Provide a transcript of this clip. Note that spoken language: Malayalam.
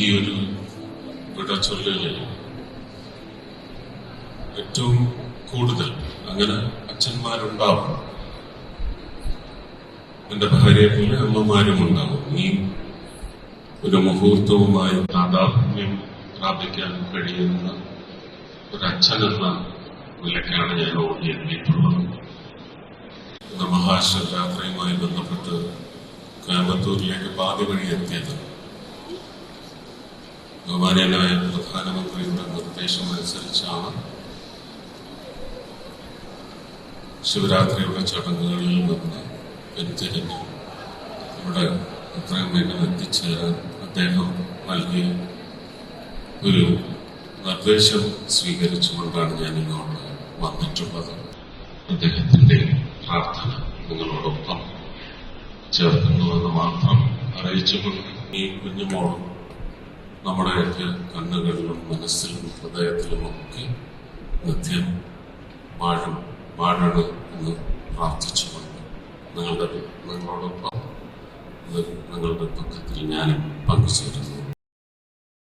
ഈ ഒരു വിടച്ചൊല്ലിൽ ഏറ്റവും കൂടുതൽ അങ്ങനെ അച്ഛന്മാരുണ്ടാവും, എന്റെ ഭാര്യയെ പോലെ അമ്മമാരും ഉണ്ടാവും. ഈ ഒരു മുഹൂർത്തവുമായി താതാത്മ്യം പ്രാപിക്കാൻ കഴിയുന്ന ഒരച്ഛനെന്ന നിലയ്ക്കാണ് ഞാൻ ഓടിയെത്തിയിട്ടുള്ളത്. ഇന്ന് മഹാശിവരാത്രിയുമായി ബന്ധപ്പെട്ട് കോയമ്പത്തൂരിലേക്ക് പാതി വഴി എത്തിയത് ബഹുമാന്യനായ പ്രധാനമന്ത്രിയുടെ നിർദ്ദേശമനുസരിച്ചാണ്. ശിവരാത്രിയുടെ ചടങ്ങുകളിൽ നിന്ന് പിന്തിരിഞ്ഞ് ഇവിടെ എത്രയും വേഗം എത്തിച്ചേരാൻ അദ്ദേഹം നൽകിയ ഒരു നിർദ്ദേശം സ്വീകരിച്ചുകൊണ്ടാണ് ഞാൻ ഇങ്ങോട്ട് വന്നിട്ടുള്ളത്. അദ്ദേഹത്തിന്റെ പ്രാർത്ഥന നിങ്ങളോടൊപ്പം ചേർക്കുന്നുവെന്ന് മാത്രം അറിയിച്ചുകൊണ്ട് ഈ കുഞ്ഞുമോളും നമ്മുടെയൊക്കെ കണ്ണുകളിലും മനസ്സിലും ഹൃദയത്തിലുമൊക്കെ നിത്യം വാഴണം എന്ന് പ്രാർത്ഥിച്ചുകൊണ്ട് നിങ്ങളോടൊപ്പം നിങ്ങളുടെ ദുഃഖത്തിൽ ഞാനും പങ്കുചേരുന്നു.